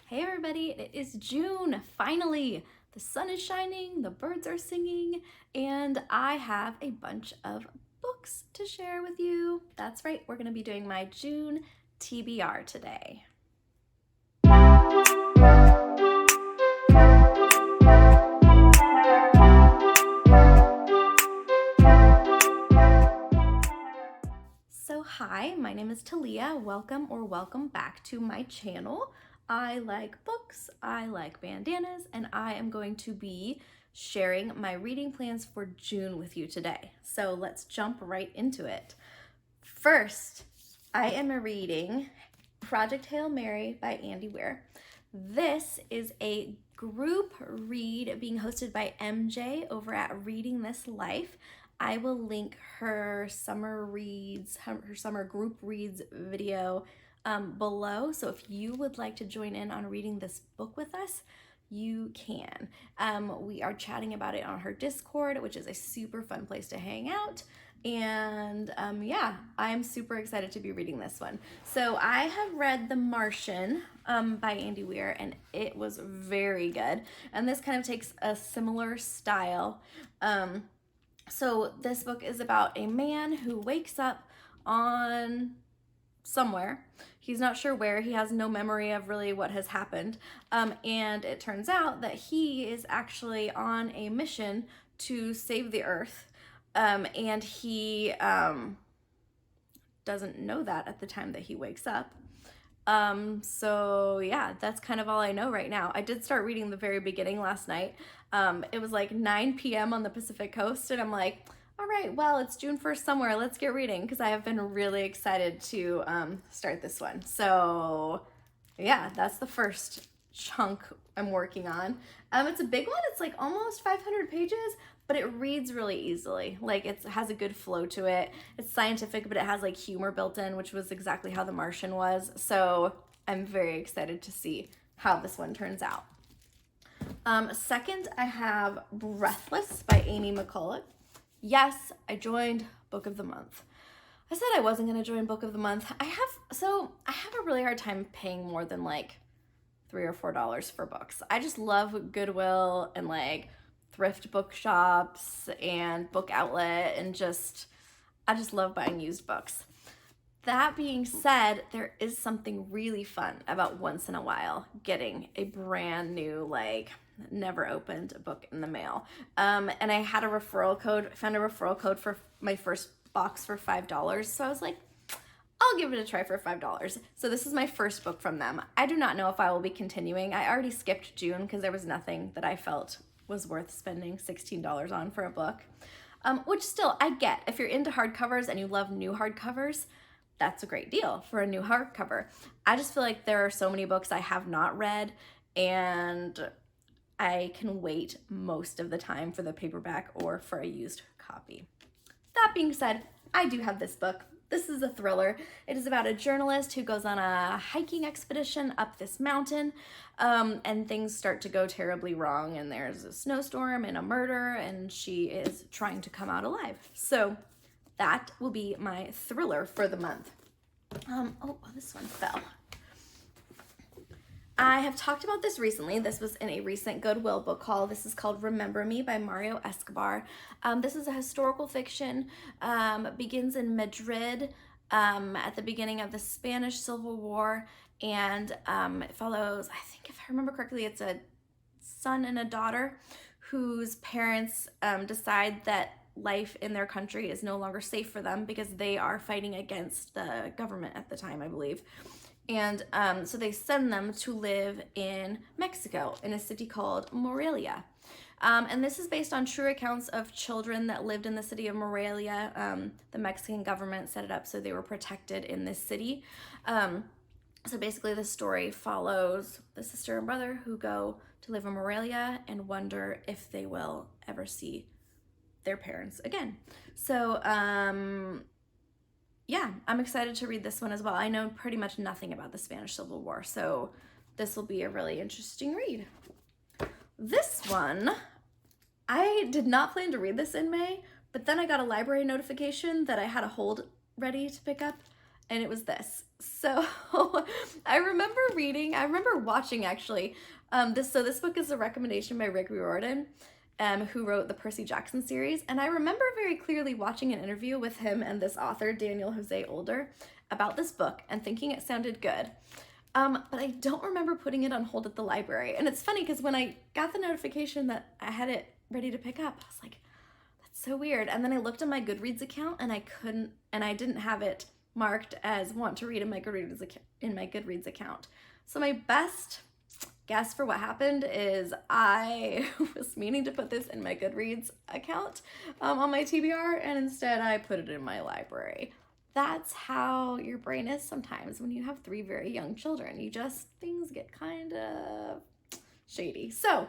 Hey everybody, it is June, finally! The sun is shining, the birds are singing, and I have a bunch of books to share with you. That's right, we're going to be doing my June TBR today. So hi, my name is Talia. Welcome back to my channel. I like books, I like bandanas, and I am going to be sharing my reading plans for June with you today. So let's jump right into it. First, I am reading Project Hail Mary by Andy Weir. This is a group read being hosted by MJ over at Reading This Life. I will link her summer reads, her summer group reads video below. So if you would like to join in on reading this book with us, you can. We are chatting about it on her Discord, which is a super fun place to hang out. And yeah, I'm super excited to be reading this one. So I have read The Martian by Andy Weir, and it was very good. And this kind of takes a similar style. So this book is about a man who wakes up on somewhere. He's not sure where. He has no memory of really what has happened. And it turns out that he is actually on a mission to save the earth. And he doesn't know that at the time that he wakes up. So yeah, that's kind of all I know right now. I did start reading the very beginning last night. It was like 9 p.m. on the Pacific Coast, and I'm like, all right, well, it's June 1st somewhere. Let's get reading, because I have been really excited to start this one. So yeah, that's the first chunk I'm working on. It's a big one. It's like almost 500 pages, but it reads really easily. Like, it has a good flow to it. It's scientific, but it has like humor built in, which was exactly how The Martian was. So I'm very excited to see how this one turns out. Second, I have Breathless by Amy McCulloch. Yes, I joined Book of the Month. I said I wasn't going to join Book of the Month. I have a really hard time paying more than like $3 or $4 for books. I just love Goodwill and like thrift bookshops and Book Outlet, and I just love buying used books. That being said, there is something really fun about once in a while getting a brand new, like, never opened book in the mail. And I had found a referral code for my first box for $5. So I was like, I'll give it a try for $5. So this is my first book from them. I do not know if I will be continuing. I already skipped June because there was nothing that I felt was worth spending $16 on for a book. Which still, I get. If you're into hardcovers and you love new hardcovers, that's a great deal for a new hardcover. I just feel like there are so many books I have not read, and I can wait most of the time for the paperback or for a used copy. That being said, I do have this book. This is a thriller. It is about a journalist who goes on a hiking expedition up this mountain, and things start to go terribly wrong, and there's a snowstorm and a murder, and she is trying to come out alive. So that will be my thriller for the month. Oh, this one fell. I have talked about this recently. This was in a recent Goodwill book haul. This is called Remember Me by Mario Escobar. This is a historical fiction. Begins in Madrid at the beginning of the Spanish Civil War, and it follows, I think if I remember correctly, it's a son and a daughter whose parents decide that life in their country is no longer safe for them because they are fighting against the government at the time, I believe. And so they send them to live in Mexico in a city called Morelia. And this is based on true accounts of children that lived in the city of Morelia. The Mexican government set it up so they were protected in this city. So basically the story follows the sister and brother who go to live in Morelia and wonder if they will ever see their parents again. So yeah, I'm excited to read this one as well. I know pretty much nothing about the Spanish Civil War, so this will be a really interesting read. This one, I did not plan to read this in May, but then I got a library notification that I had a hold ready to pick up, and it was this. So I remember watching actually, this book is a recommendation by Rick Riordan, who wrote the Percy Jackson series. And I remember very clearly watching an interview with him and this author, Daniel Jose Older, about this book and thinking it sounded good. But I don't remember putting it on hold at the library. And it's funny because when I got the notification that I had it ready to pick up, I was like, that's so weird. And then I looked at my Goodreads account and I didn't have it marked as want to read in my Goodreads account. So my best guess for what happened is I was meaning to put this in my Goodreads account on my TBR, and instead I put it in my library. That's how your brain is sometimes when you have 3 very young children. Things get kind of shady. So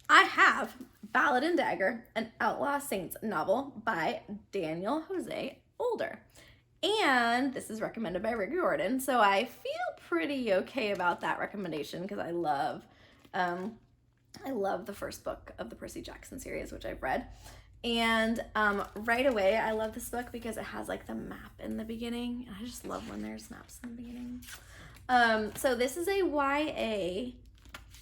I have Ballad and Dagger, an Outlaw Saints novel by Daniel Jose Older. And this is recommended by Rick Riordan, so I feel pretty okay about that recommendation because I love the first book of the Percy Jackson series, which I've read. And right away, I love this book because it has like the map in the beginning. And I just love when there's maps in the beginning. So this is a YA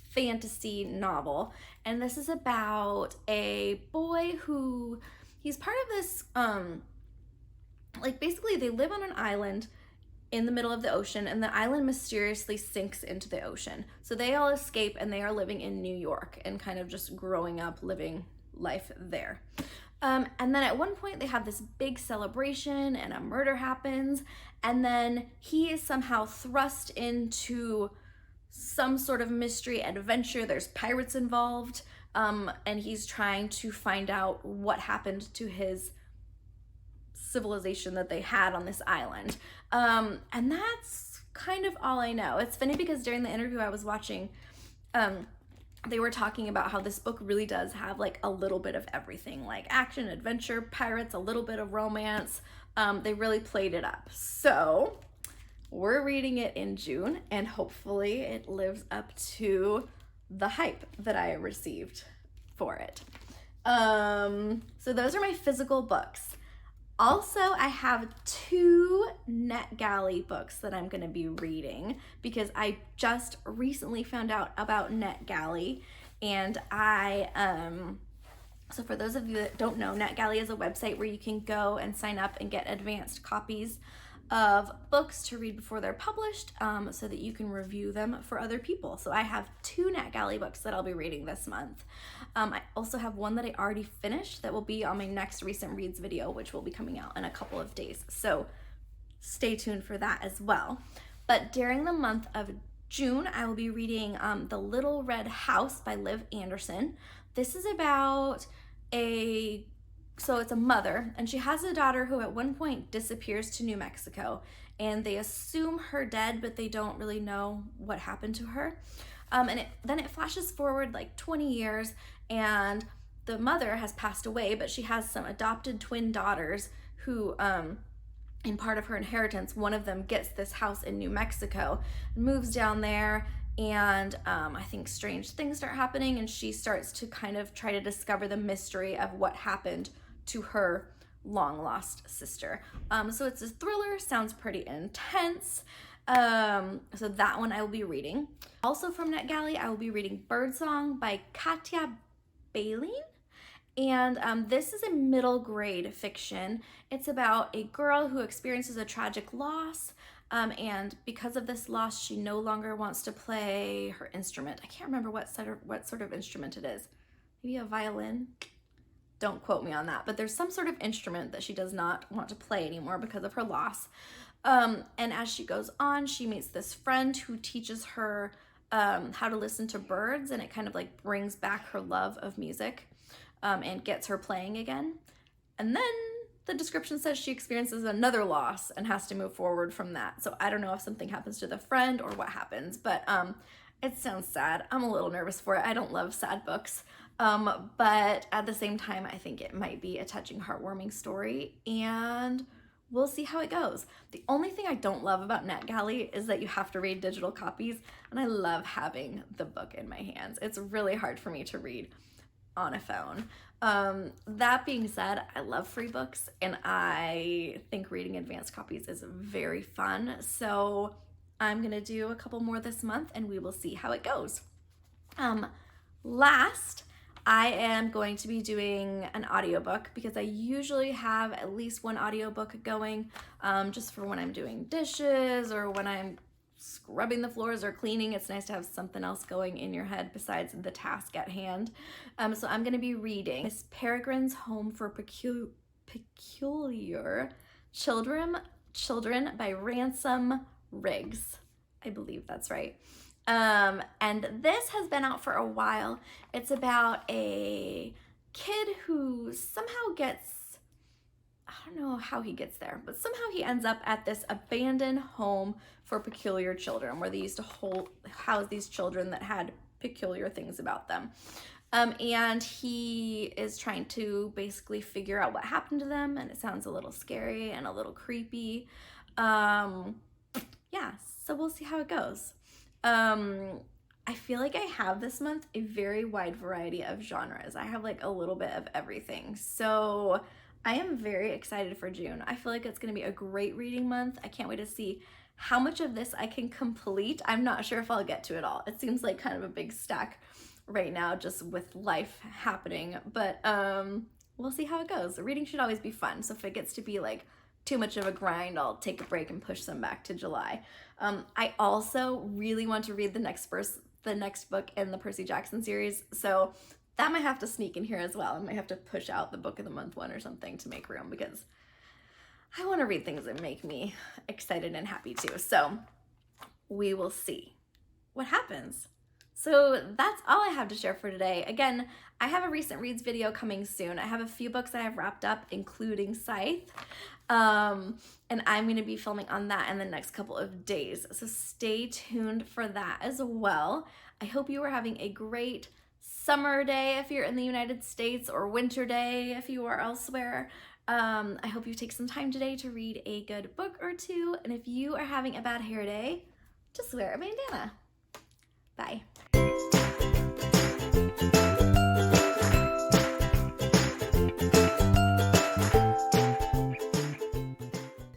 fantasy novel, and this is about a boy who, he's part of this, basically they live on an island in the middle of the ocean, and the island mysteriously sinks into the ocean. So they all escape and they are living in New York and kind of just growing up, living life there. And then at one point they have this big celebration and a murder happens, and then he is somehow thrust into some sort of mystery adventure. There's pirates involved, and he's trying to find out what happened to his civilization that they had on this island. And that's kind of all I know. It's funny because during the interview I was watching, they were talking about how this book really does have like a little bit of everything, like action, adventure, pirates, a little bit of romance. They really played it up. So we're reading it in June, and hopefully it lives up to the hype that I received for it. So those are my physical books. Also, I have 2 NetGalley books that I'm going to be reading because I just recently found out about NetGalley, and so for those of you that don't know, NetGalley is a website where you can go and sign up and get advanced copies of books to read before they're published, so that you can review them for other people. So I have 2 NetGalley books that I'll be reading this month. I also have one that I already finished that will be on my next recent reads video, which will be coming out in a couple of days. So stay tuned for that as well. But during the month of June, I will be reading The Little Red House by Liv Anderson. This is about so it's a mother, and she has a daughter who at one point disappears to New Mexico, and they assume her dead, but they don't really know what happened to her. Then it flashes forward like 20 years, and the mother has passed away, but she has some adopted twin daughters who, in part of her inheritance, one of them gets this house in New Mexico, moves down there, and I think strange things start happening, and she starts to kind of try to discover the mystery of what happened to her long lost sister. So it's a thriller, sounds pretty intense. So that one I will be reading. Also from NetGalley, I will be reading Birdsong by Katya, Balen. And this is a middle grade fiction. It's about a girl who experiences a tragic loss. And because of this loss, she no longer wants to play her instrument. I can't remember what sort of instrument it is. Maybe a violin? Don't quote me on that, but there's some sort of instrument that she does not want to play anymore because of her loss. And as she goes on, she meets this friend who teaches her how to listen to birds, and it kind of like brings back her love of music, and gets her playing again. And then the description says she experiences another loss and has to move forward from that. So I don't know if something happens to the friend or what happens, but it sounds sad. I'm a little nervous for it. I don't love sad books. But at the same time, I think it might be a touching, heartwarming story, and we'll see how it goes. The only thing I don't love about NetGalley is that you have to read digital copies, and I love having the book in my hands. It's really hard for me to read on a phone. That being said, I love free books, and I think reading advanced copies is very fun. So I'm gonna do a couple more this month, and we will see how it goes. Last, I am going to be doing an audiobook because I usually have at least one audiobook going, just for when I'm doing dishes or when I'm scrubbing the floors or cleaning. It's nice to have something else going in your head besides the task at hand. So I'm going to be reading Miss Peregrine's Home for Peculiar Children by Ransom Riggs. I believe that's right. And this has been out for a while. It's about a kid who somehow gets, I don't know how he gets there, but somehow he ends up at this abandoned home for peculiar children where they used to house these children that had peculiar things about them. And he is trying to basically figure out what happened to them, and it sounds a little scary and a little creepy. Yeah, so we'll see how it goes. I feel like I have this month a very wide variety of genres. I have like a little bit of everything. So I am very excited for June. I feel like it's going to be a great reading month. I can't wait to see how much of this I can complete. I'm not sure if I'll get to it all. It seems like kind of a big stack right now just with life happening, but we'll see how it goes. Reading should always be fun. So if it gets to be like too much of a grind, I'll take a break and push them back to July. I also really want to read the next book in the Percy Jackson series, so that might have to sneak in here as well. I might have to push out the book of the month one or something to make room because I want to read things that make me excited and happy too. So we will see what happens. So that's all I have to share for today. Again, I have a recent reads video coming soon. I have a few books I have wrapped up, including Scythe. And I'm going to be filming on that in the next couple of days. So stay tuned for that as well. I hope you are having a great summer day if you're in the United States, or winter day if you are elsewhere. I hope you take some time today to read a good book or two. And if you are having a bad hair day, just wear a bandana. Bye.